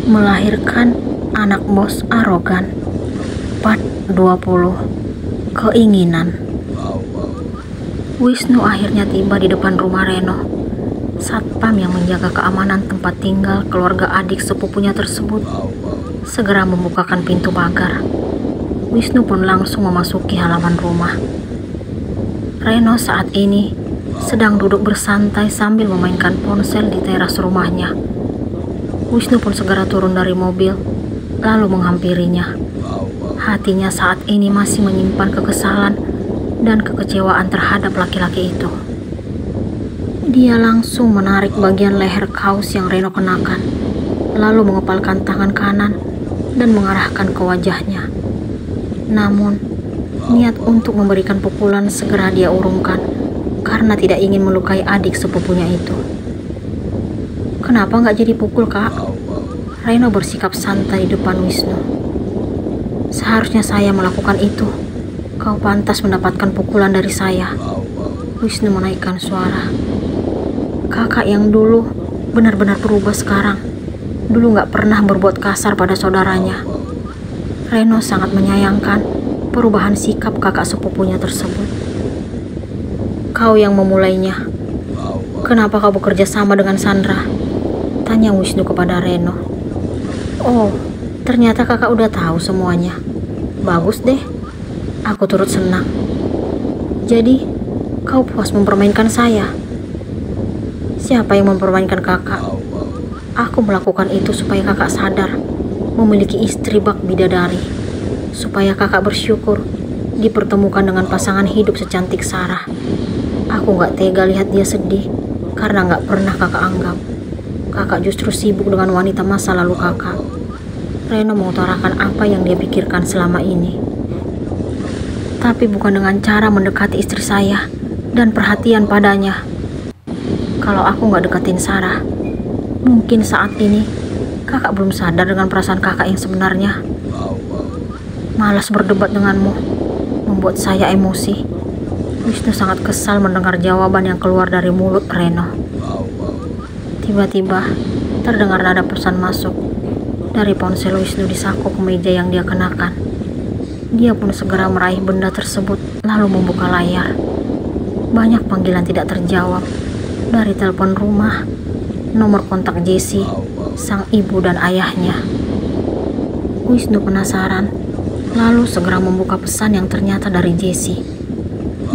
Melahirkan anak bos arogan. Part 20. Keinginan. Wisnu akhirnya tiba di depan rumah Reno. Satpam yang menjaga keamanan tempat tinggal keluarga adik sepupunya tersebut segera membukakan pintu pagar. Wisnu pun langsung memasuki halaman rumah. Reno saat ini sedang duduk bersantai sambil memainkan ponsel di teras rumahnya. Wisnu pun segera turun dari mobil, lalu menghampirinya. Hatinya saat ini masih menyimpan kekesalan dan kekecewaan terhadap laki-laki itu. Dia langsung menarik bagian leher kaos yang Reno kenakan, lalu mengepalkan tangan kanan dan mengarahkan ke wajahnya. Namun, niat untuk memberikan pukulan segera dia urungkan karena tidak ingin melukai adik sepupunya itu. Kenapa nggak jadi pukul, Kak? Reno bersikap santai di depan Wisnu. Seharusnya saya melakukan itu. Kau pantas mendapatkan pukulan dari saya. Wisnu menaikkan suara. Kakak yang dulu benar-benar berubah sekarang. Dulu nggak pernah berbuat kasar pada saudaranya. Reno sangat menyayangkan perubahan sikap kakak sepupunya tersebut. Kau yang memulainya. Kenapa kau bekerja sama dengan Sandra? Tanya Wisnu kepada Reno. Oh, ternyata kakak udah tahu semuanya. Bagus deh. Aku turut senang. Jadi, kau puas mempermainkan saya? Siapa yang mempermainkan kakak? Aku melakukan itu supaya kakak sadar memiliki istri bak bidadari. Supaya kakak bersyukur dipertemukan dengan pasangan hidup secantik Sarah. Aku gak tega lihat dia sedih karena gak pernah kakak anggap. Kakak justru sibuk dengan wanita masa lalu kakak. Reno mengutarakan apa yang dia pikirkan selama ini. Tapi bukan dengan cara mendekati istri saya dan perhatian padanya. Kalau aku gak deketin Sarah, mungkin saat ini kakak belum sadar dengan perasaan kakak yang sebenarnya. Malas berdebat denganmu, membuat saya emosi. Wisnu sangat kesal mendengar jawaban yang keluar dari mulut Reno. Tiba-tiba terdengar nada pesan masuk dari ponsel Wisnu di saku kemeja yang dia kenakan. Dia pun segera meraih benda tersebut lalu membuka layar. Banyak panggilan tidak terjawab dari telepon rumah, nomor kontak Jessie, sang ibu dan ayahnya. Wisnu penasaran, lalu segera membuka pesan yang ternyata dari Jessie.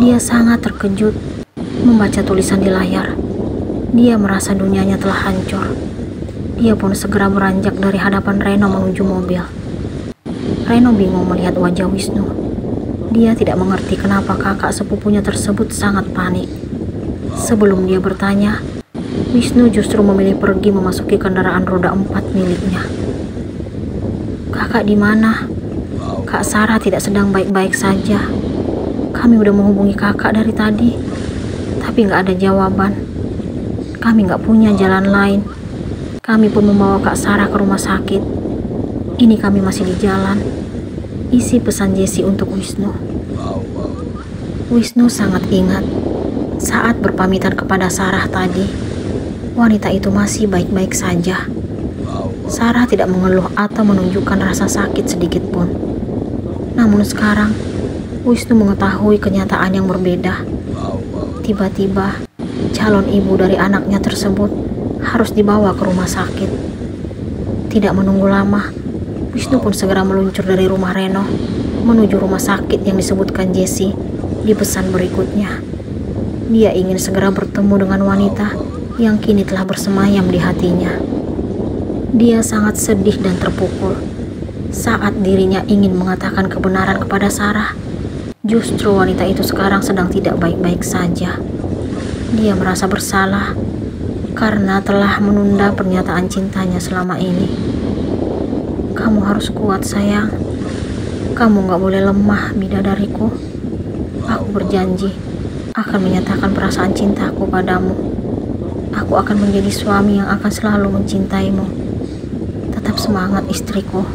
Dia sangat terkejut membaca tulisan di layar. Dia merasa dunianya telah hancur. Dia pun segera beranjak dari hadapan Reno menuju mobil. Reno bingung melihat wajah Wisnu. Dia tidak mengerti kenapa kakak sepupunya tersebut sangat panik. Sebelum dia bertanya, Wisnu justru memilih pergi memasuki kendaraan roda 4 miliknya. Kakak di mana? Kak Sarah tidak sedang baik-baik saja. Kami udah menghubungi kakak dari tadi, tapi nggak ada jawaban. Kami nggak punya jalan lain. Kami pun membawa Kak Sarah ke rumah sakit. Ini kami masih di jalan. Isi pesan Jessie untuk Wisnu. Wisnu sangat ingat saat berpamitan kepada Sarah tadi. Wanita itu masih baik-baik saja. Sarah tidak mengeluh atau menunjukkan rasa sakit sedikit pun. Namun sekarang, Wisnu mengetahui kenyataan yang berbeda. Tiba-tiba, calon ibu dari anaknya tersebut harus dibawa ke rumah sakit. Tidak menunggu lama, Wisnu pun segera meluncur dari rumah Reno menuju rumah sakit yang disebutkan Jessie di pesan berikutnya. Dia ingin segera bertemu dengan wanita yang kini telah bersemayam di hatinya. Dia sangat sedih dan terpukul saat dirinya ingin mengatakan kebenaran kepada Sarah. Justru wanita itu sekarang sedang tidak baik-baik saja. Dia merasa bersalah karena telah menunda pernyataan cintanya selama ini. Kamu harus kuat, sayang. Kamu gak boleh lemah, bidadariku. Aku berjanji akan menyatakan perasaan cintaku padamu. Aku akan menjadi suami yang akan selalu mencintaimu. Tetap semangat, istriku.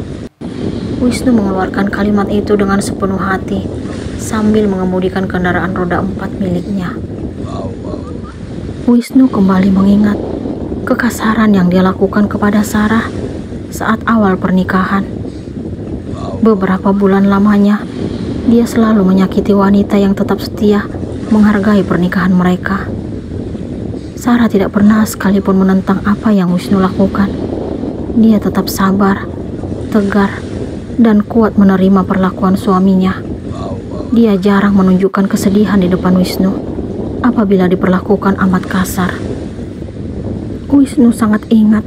Wisnu mengeluarkan kalimat itu dengan sepenuh hati sambil mengemudikan kendaraan roda 4 miliknya. Wisnu kembali mengingat kekasaran yang dia lakukan kepada Sarah saat awal pernikahan. Beberapa bulan lamanya, dia selalu menyakiti wanita yang tetap setia menghargai pernikahan mereka. Sarah tidak pernah sekalipun menentang apa yang Wisnu lakukan. Dia tetap sabar, tegar, dan kuat menerima perlakuan suaminya. Dia jarang menunjukkan kesedihan di depan Wisnu apabila diperlakukan amat kasar. Wisnu sangat ingat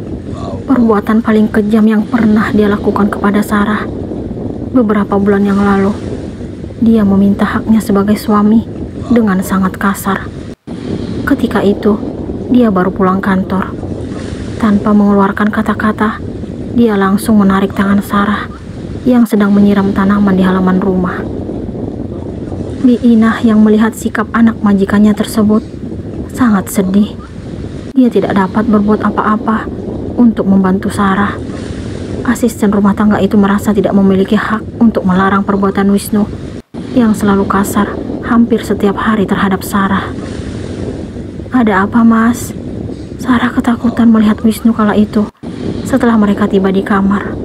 perbuatan paling kejam yang pernah dia lakukan kepada Sarah. Beberapa bulan yang lalu, dia meminta haknya sebagai suami dengan sangat kasar. Ketika itu, dia baru pulang kantor. Tanpa mengeluarkan kata-kata, dia langsung menarik tangan Sarah yang sedang menyiram tanaman di halaman rumah. Bi Inah yang melihat sikap anak majikannya tersebut sangat sedih. Dia tidak dapat berbuat apa-apa untuk membantu Sarah. Asisten rumah tangga itu merasa tidak memiliki hak untuk melarang perbuatan Wisnu yang selalu kasar hampir setiap hari terhadap Sarah. "Ada apa, Mas?" Sarah ketakutan melihat Wisnu kala itu setelah mereka tiba di kamar.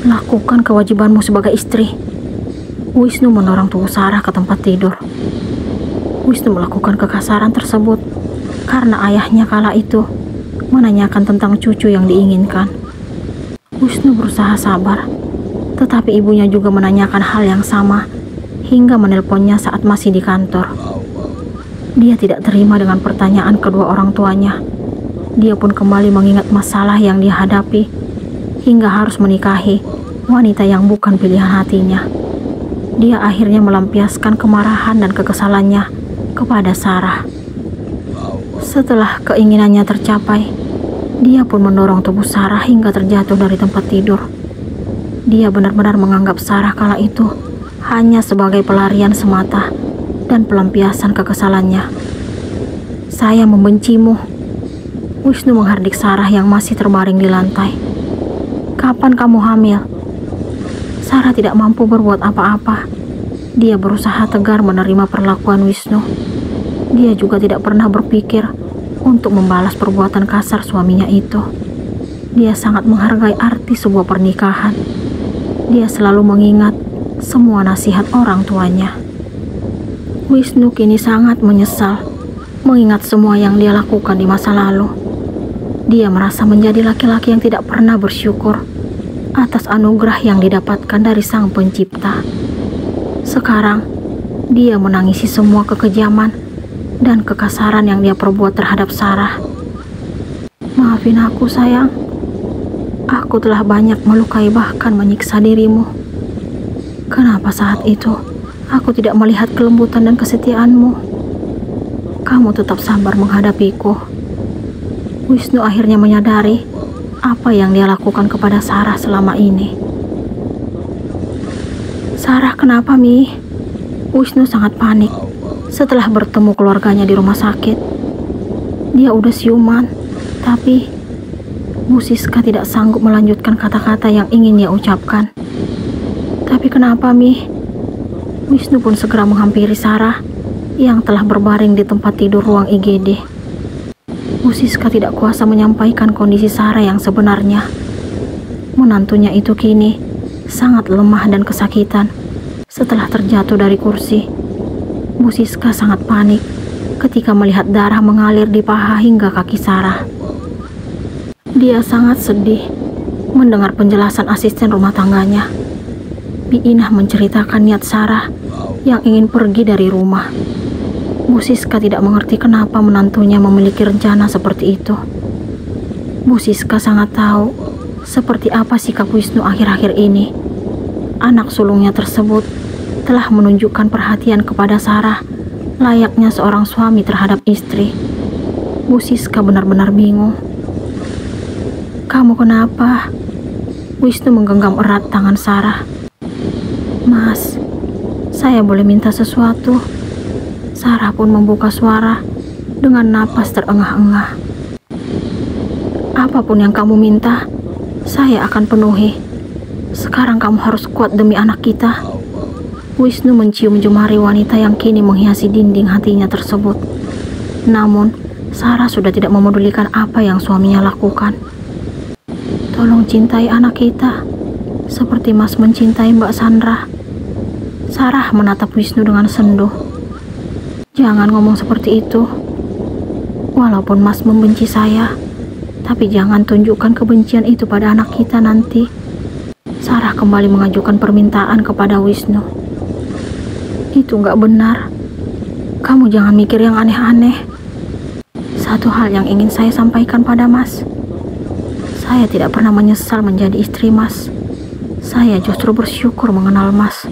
"Lakukan kewajibanmu sebagai istri." Wisnu mendorong tubuh Sarah ke tempat tidur. Wisnu melakukan kekasaran tersebut karena ayahnya kala itu menanyakan tentang cucu yang diinginkan. Wisnu berusaha sabar, tetapi ibunya juga menanyakan hal yang sama hingga menelponnya saat masih di kantor. Dia tidak terima dengan pertanyaan kedua orang tuanya. Dia pun kembali mengingat masalah yang dia hadapi hingga harus menikahi wanita yang bukan pilihan hatinya. Dia akhirnya melampiaskan kemarahan dan kekesalannya kepada Sarah. Setelah keinginannya tercapai, dia pun mendorong tubuh Sarah hingga terjatuh dari tempat tidur. Dia benar-benar menganggap Sarah kala itu hanya sebagai pelarian semata dan pelampiasan kekesalannya. "Saya membencimu." Wisnu menghardik Sarah yang masih terbaring di lantai. "Kapan kamu hamil?" Sarah tidak mampu berbuat apa-apa. Dia berusaha tegar menerima perlakuan Wisnu. Dia juga tidak pernah berpikir untuk membalas perbuatan kasar suaminya itu. Dia sangat menghargai arti sebuah pernikahan. Dia selalu mengingat semua nasihat orang tuanya. Wisnu kini sangat menyesal mengingat semua yang dia lakukan di masa lalu. Dia merasa menjadi laki-laki yang tidak pernah bersyukur atas anugerah yang didapatkan dari Sang Pencipta. Sekarang, dia menangisi semua kekejaman dan kekasaran yang dia perbuat terhadap Sarah. "Maafin aku, sayang. Aku telah banyak melukai bahkan menyiksa dirimu. Kenapa saat itu aku tidak melihat kelembutan dan kesetiaanmu? Kamu tetap sabar menghadapiku." Wisnu akhirnya menyadari apa yang dia lakukan kepada Sarah selama ini. "Sarah, kenapa, Mi?" Wisnu sangat panik setelah bertemu keluarganya di rumah sakit. Dia udah siuman, tapi Bu Siska tidak sanggup melanjutkan kata-kata yang ingin dia ucapkan. "Tapi kenapa, Mi?" Wisnu pun segera menghampiri Sarah yang telah berbaring di tempat tidur ruang IGD. Bu Siska tidak kuasa menyampaikan kondisi Sarah yang sebenarnya. Menantunya itu kini sangat lemah dan kesakitan setelah terjatuh dari kursi. Bu Siska sangat panik ketika melihat darah mengalir di paha hingga kaki Sarah. Dia sangat sedih mendengar penjelasan asisten rumah tangganya. Bi Inah menceritakan niat Sarah yang ingin pergi dari rumah. Bu Siska tidak mengerti kenapa menantunya memiliki rencana seperti itu. Bu Siska sangat tahu seperti apa sikap Wisnu akhir-akhir ini. Anak sulungnya tersebut telah menunjukkan perhatian kepada Sarah layaknya seorang suami terhadap istri. Bu Siska benar-benar bingung. "Kamu kenapa?" Wisnu menggenggam erat tangan Sarah. "Mas, saya boleh minta sesuatu?" Sarah pun membuka suara dengan napas terengah-engah. "Apapun yang kamu minta, saya akan penuhi. Sekarang kamu harus kuat demi anak kita." Wisnu mencium jemari wanita yang kini menghiasi dinding hatinya tersebut. Namun, Sarah sudah tidak memedulikan apa yang suaminya lakukan. Tolong cintai anak kita seperti Mas mencintai Mbak Sandra. Sarah menatap Wisnu dengan senduh. Jangan ngomong seperti itu. Walaupun Mas membenci saya, tapi jangan tunjukkan kebencian itu pada anak kita nanti. Sarah kembali mengajukan permintaan kepada Wisnu. Itu nggak benar. Kamu jangan mikir yang aneh-aneh. Satu hal yang ingin saya sampaikan pada Mas. Saya tidak pernah menyesal menjadi istri Mas. Saya justru bersyukur mengenal Mas.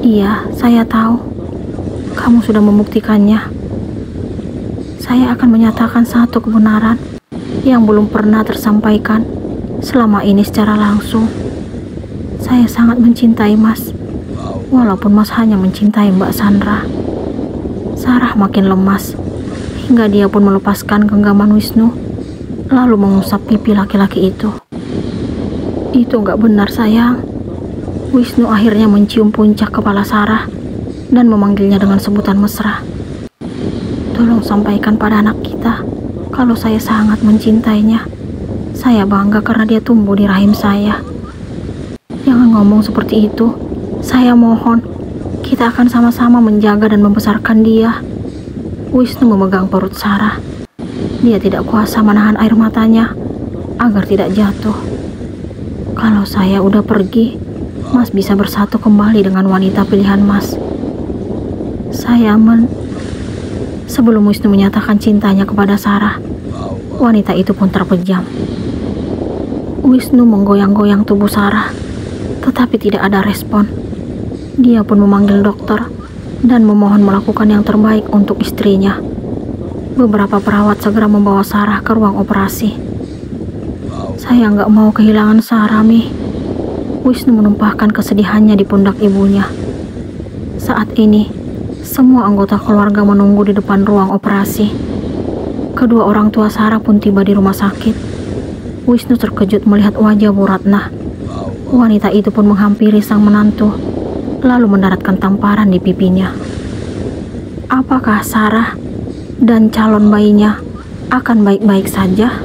Iya, saya tahu. Kamu sudah membuktikannya. Saya akan menyatakan satu kebenaran yang belum pernah tersampaikan selama ini secara langsung. Saya sangat mencintai Mas. Walaupun Mas hanya mencintai Mbak Sandra. Sarah makin lemas, hingga dia pun melepaskan genggaman Wisnu, lalu mengusap pipi laki-laki itu. Itu nggak benar, sayang. Wisnu akhirnya mencium puncak kepala Sarah dan memanggilnya dengan sebutan mesra. Tolong sampaikan pada anak kita kalau saya sangat mencintainya. Saya bangga karena dia tumbuh di rahim saya. Jangan ngomong seperti itu. Saya mohon, kita akan sama-sama menjaga dan membesarkan dia. Wisnu memegang perut Sarah. Dia tidak kuasa menahan air matanya agar tidak jatuh. Kalau saya udah pergi, Mas bisa bersatu kembali dengan wanita pilihan Mas. Sebelum Wisnu menyatakan cintanya kepada Sarah, wanita itu pun terpejam. Wisnu menggoyang-goyang tubuh Sarah, tetapi tidak ada respon. Dia pun memanggil dokter dan memohon melakukan yang terbaik untuk istrinya. Beberapa perawat segera membawa Sarah ke ruang operasi. Saya nggak mau kehilangan Sarah, Mi. Wisnu menumpahkan kesedihannya di pundak ibunya. Saat ini, semua anggota keluarga menunggu di depan ruang operasi. Kedua orang tua Sarah pun tiba di rumah sakit. Wisnu terkejut melihat wajah Bu Ratna. Wanita itu pun menghampiri sang menantu, lalu mendaratkan tamparan di pipinya. Apakah Sarah dan calon bayinya akan baik-baik saja?